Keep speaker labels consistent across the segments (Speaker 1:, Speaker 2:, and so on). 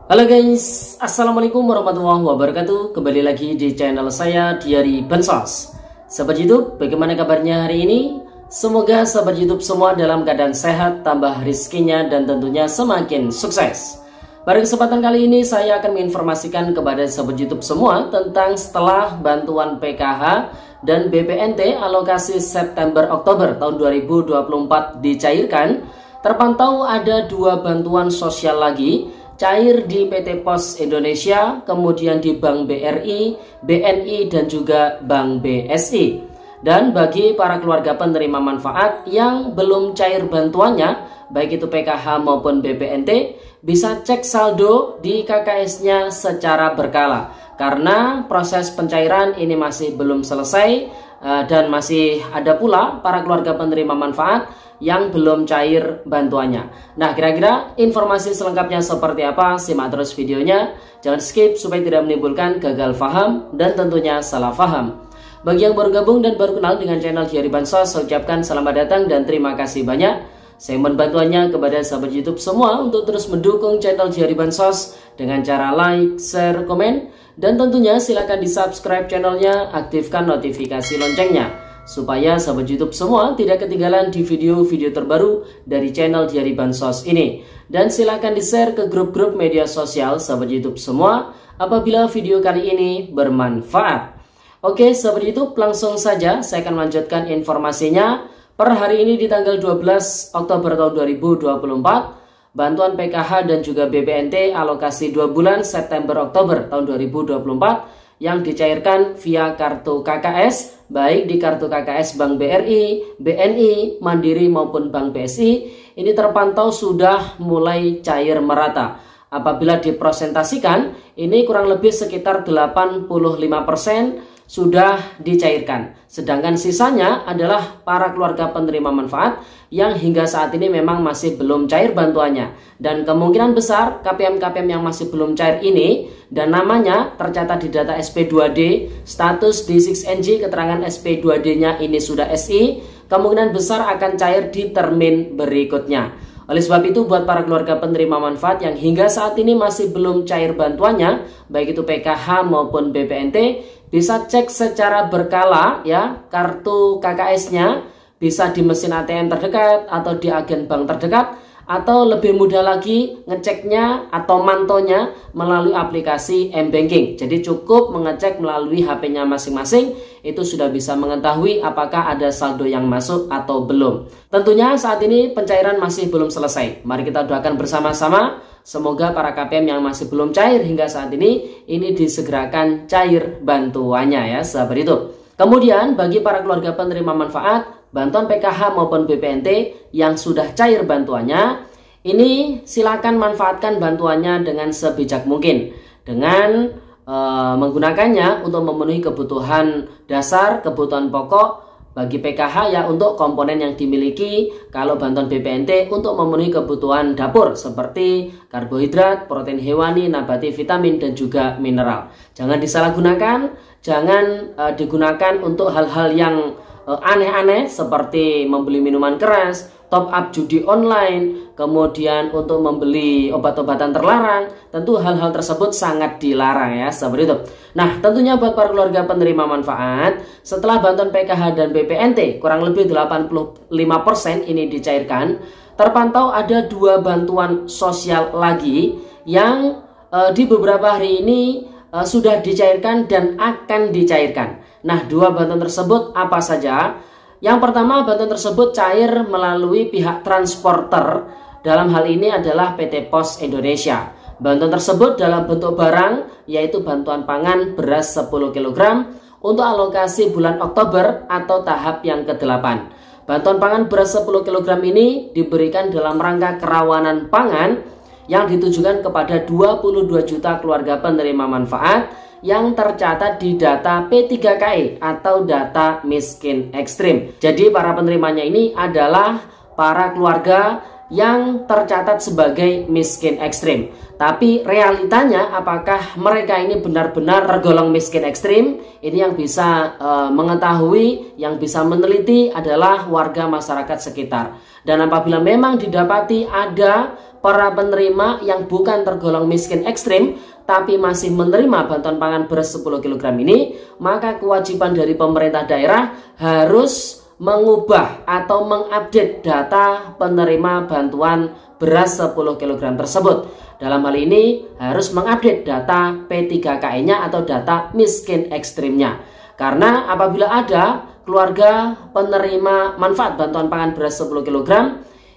Speaker 1: Halo guys, assalamualaikum warahmatullahi wabarakatuh. Kembali lagi di channel saya Diary Bansos. Sahabat YouTube, bagaimana kabarnya hari ini? Semoga sahabat YouTube semua dalam keadaan sehat, tambah rizkinya dan tentunya semakin sukses. Pada kesempatan kali ini saya akan menginformasikan kepada sahabat YouTube semua tentang setelah bantuan PKH dan BPNT alokasi September-Oktober tahun 2024 dicairkan, terpantau ada dua bantuan sosial lagi cair di PT Pos Indonesia, kemudian di Bank BRI, BNI, dan juga Bank BSI. Dan bagi para keluarga penerima manfaat yang belum cair bantuannya, baik itu PKH maupun BPNT, bisa cek saldo di KKS-nya secara berkala. Karena proses pencairan ini masih belum selesai dan masih ada pula para keluarga penerima manfaat yang belum cair bantuannya. Nah, kira-kira informasi selengkapnya seperti apa? Simak terus videonya, jangan skip supaya tidak menimbulkan gagal paham dan tentunya salah paham. Bagi yang baru gabung dan baru kenal dengan channel Diary Bansos, saya ucapkan selamat datang dan terima kasih banyak. Saya mohon bantuannya kepada sahabat YouTube semua untuk terus mendukung channel Diary Bansos dengan cara like, share, komen, dan tentunya silakan di subscribe channelnya, aktifkan notifikasi loncengnya supaya sahabat YouTube semua tidak ketinggalan di video-video terbaru dari channel Diary Bansos ini. Dan silakan di-share ke grup-grup media sosial sahabat YouTube semua apabila video kali ini bermanfaat. Oke sahabat YouTube, langsung saja saya akan melanjutkan informasinya. Per hari ini di tanggal 12 Oktober tahun 2024, bantuan PKH dan juga BPNT alokasi 2 bulan September-Oktober tahun 2024 yang dicairkan via kartu KKS, baik di kartu KKS Bank BRI, BNI, Mandiri maupun Bank BSI, ini terpantau sudah mulai cair merata. Apabila dipresentasikan, ini kurang lebih sekitar 85% sudah dicairkan. Sedangkan sisanya adalah para keluarga penerima manfaat yang hingga saat ini memang masih belum cair bantuannya. Dan kemungkinan besar KPM-KPM yang masih belum cair ini dan namanya tercatat di data SP2D, status D6NG, keterangan SP2D-nya ini sudah SI, kemungkinan besar akan cair di termin berikutnya. Oleh sebab itu, buat para keluarga penerima manfaat yang hingga saat ini masih belum cair bantuannya, baik itu PKH maupun BPNT, bisa cek secara berkala ya kartu KKS-nya, bisa di mesin ATM terdekat atau di agen bank terdekat, atau lebih mudah lagi ngeceknya atau mantonya melalui aplikasi M-Banking. Jadi cukup mengecek melalui HP-nya masing-masing, itu sudah bisa mengetahui apakah ada saldo yang masuk atau belum. Tentunya saat ini pencairan masih belum selesai. Mari kita doakan bersama-sama, semoga para KPM yang masih belum cair hingga saat ini disegerakan cair bantuannya ya sahabat itu. Kemudian bagi para keluarga penerima manfaat bantuan PKH maupun BPNT yang sudah cair bantuannya, ini silakan manfaatkan bantuannya dengan sebijak mungkin dengan menggunakannya untuk memenuhi kebutuhan dasar, kebutuhan pokok bagi PKH ya untuk komponen yang dimiliki. Kalau bantuan BPNT untuk memenuhi kebutuhan dapur seperti karbohidrat, protein hewani, nabati, vitamin, dan juga mineral. Jangan disalahgunakan, jangan digunakan untuk hal-hal yang aneh-aneh seperti membeli minuman keras, top up judi online, kemudian untuk membeli obat-obatan terlarang. Tentu hal-hal tersebut sangat dilarang ya sahabat itu. Nah, tentunya buat para keluarga penerima manfaat, setelah bantuan PKH dan BPNT kurang lebih 85% ini dicairkan, terpantau ada dua bantuan sosial lagi yang di beberapa hari ini sudah dicairkan dan akan dicairkan. Nah, dua bantuan tersebut apa saja? Yang pertama, bantuan tersebut cair melalui pihak transporter. Dalam hal ini adalah PT Pos Indonesia. Bantuan tersebut dalam bentuk barang, yaitu bantuan pangan beras 10 kg untuk alokasi bulan Oktober atau tahap yang ke-8. Bantuan pangan beras 10 kg ini diberikan dalam rangka kerawanan pangan yang ditujukan kepada 22 juta keluarga penerima manfaat yang tercatat di data P3KE atau data miskin ekstrim. Jadi para penerimanya ini adalah para keluarga yang tercatat sebagai miskin ekstrim. Tapi realitanya apakah mereka ini benar-benar tergolong miskin ekstrim? Ini yang bisa mengetahui, yang bisa meneliti adalah warga masyarakat sekitar. Dan apabila memang didapati ada para penerima yang bukan tergolong miskin ekstrim tapi masih menerima bantuan pangan beras 10 kg ini, maka kewajiban dari pemerintah daerah harus mengubah atau mengupdate data penerima bantuan beras 10 kg tersebut. Dalam hal ini harus mengupdate data P3KI-nya atau data miskin ekstrimnya. Karena apabila ada keluarga penerima manfaat bantuan pangan beras 10 kg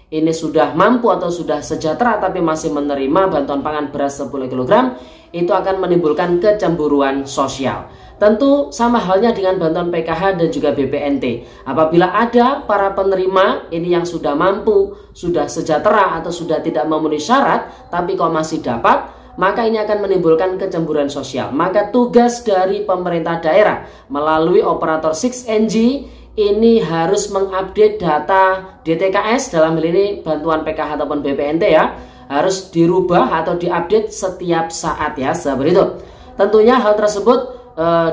Speaker 1: ini sudah mampu atau sudah sejahtera tapi masih menerima bantuan pangan beras 10 kg, itu akan menimbulkan kecemburuan sosial. Tentu sama halnya dengan bantuan PKH dan juga BPNT. Apabila ada para penerima ini yang sudah mampu, sudah sejahtera atau sudah tidak memenuhi syarat tapi kok masih dapat, maka ini akan menimbulkan kecemburuan sosial. Maka tugas dari pemerintah daerah melalui operator 6NG ini harus mengupdate data DTKS, dalam hal ini bantuan PKH ataupun BPNT ya, harus dirubah atau diupdate setiap saat ya, seperti itu. Tentunya hal tersebut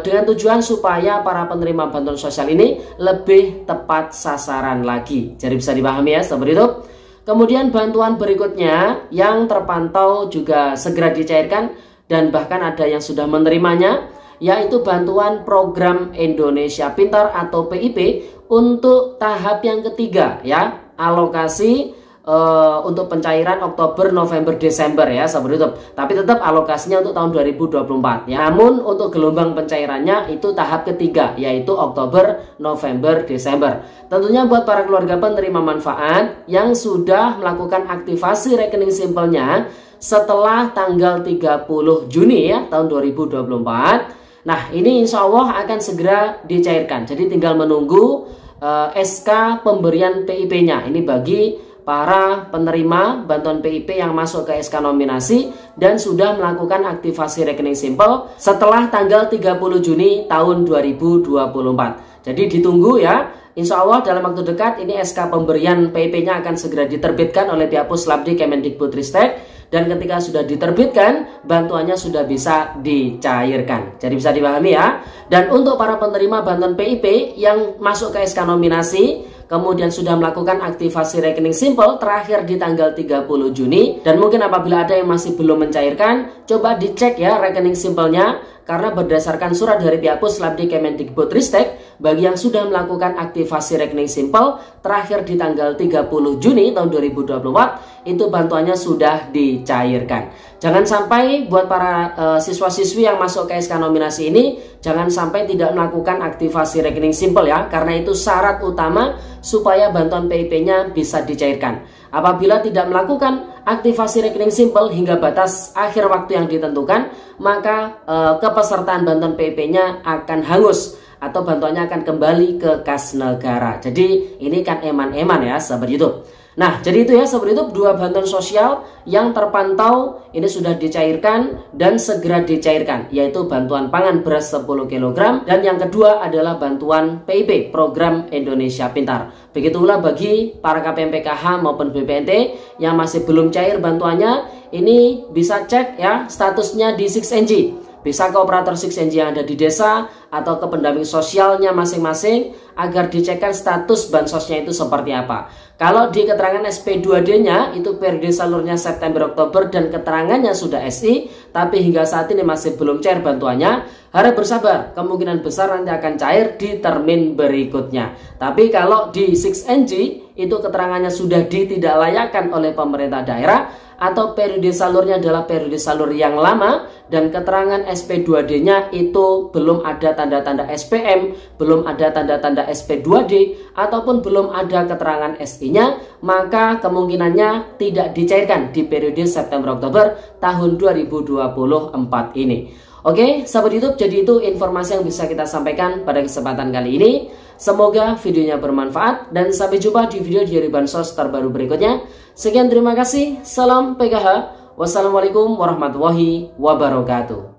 Speaker 1: dengan tujuan supaya para penerima bantuan sosial ini lebih tepat sasaran lagi. Jadi bisa dipahami ya, seperti itu. Kemudian bantuan berikutnya yang terpantau juga segera dicairkan dan bahkan ada yang sudah menerimanya, yaitu bantuan program Indonesia Pintar atau PIP untuk tahap yang ketiga ya, alokasi untuk pencairan Oktober, November, Desember ya, seperti itu. Tapi tetap alokasinya untuk tahun 2024 ya. Namun untuk gelombang pencairannya itu tahap ketiga, yaitu Oktober, November, Desember. Tentunya buat para keluarga penerima manfaat yang sudah melakukan aktivasi rekening simpelnya setelah tanggal 30 Juni ya tahun 2024. Nah, ini insya Allah akan segera dicairkan. Jadi tinggal menunggu SK pemberian PIP-nya. Ini bagi para penerima bantuan PIP yang masuk ke SK nominasi dan sudah melakukan aktivasi rekening simpel setelah tanggal 30 Juni tahun 2024. Jadi ditunggu ya. Insya Allah dalam waktu dekat ini SK pemberian PIP-nya akan segera diterbitkan oleh pihak Puslabdi Kemendikbudristek. Dan ketika sudah diterbitkan, bantuannya sudah bisa dicairkan. Jadi bisa dipahami ya. Dan untuk para penerima bantuan PIP yang masuk ke SK nominasi, kemudian sudah melakukan aktivasi rekening simpel terakhir di tanggal 30 Juni. Dan mungkin apabila ada yang masih belum mencairkan, coba dicek ya rekening simpelnya. Karena berdasarkan surat dari pihak Puslabdi Kemendikbudristek, bagi yang sudah melakukan aktivasi rekening simpel terakhir di tanggal 30 Juni tahun 2024, itu bantuannya sudah dicairkan. Jangan sampai buat para siswa-siswi yang masuk ke SK nominasi ini, jangan sampai tidak melakukan aktivasi rekening simpel ya, karena itu syarat utama supaya bantuan PIP-nya bisa dicairkan. Apabila tidak melakukan aktivasi rekening simpel hingga batas akhir waktu yang ditentukan, maka kepesertaan bantuan PIP-nya akan hangus atau bantuannya akan kembali ke kas negara. Jadi ini kan eman-eman ya, seperti itu. Nah, jadi itu ya, seperti itu dua bantuan sosial yang terpantau ini sudah dicairkan dan segera dicairkan, yaitu bantuan pangan beras 10 kg dan yang kedua adalah bantuan PIP program Indonesia Pintar. Begitulah bagi para KPM PKH maupun BPNT yang masih belum cair bantuannya, ini bisa cek ya statusnya di 6NG. Bisa ke operator 6NG yang ada di desa atau ke pendamping sosialnya masing-masing agar dicekkan status bansosnya itu seperti apa. Kalau di keterangan SP2D-nya itu periode salurnya September-Oktober dan keterangannya sudah SI, tapi hingga saat ini masih belum cair bantuannya, harap bersabar, kemungkinan besar nanti akan cair di termin berikutnya. Tapi kalau di 6NG itu keterangannya sudah ditidaklayakkan oleh pemerintah daerah, atau periode salurnya adalah periode salur yang lama dan keterangan SP2D-nya itu belum ada tanda-tanda SPM, belum ada tanda-tanda SP2D, ataupun belum ada keterangan SI-nya, maka kemungkinannya tidak dicairkan di periode September-Oktober tahun 2024 ini. Oke, sahabat YouTube, jadi itu informasi yang bisa kita sampaikan pada kesempatan kali ini. Semoga videonya bermanfaat dan sampai jumpa di video dari Bansos terbaru berikutnya. Sekian, terima kasih. Salam PKH. Wassalamualaikum warahmatullahi wabarakatuh.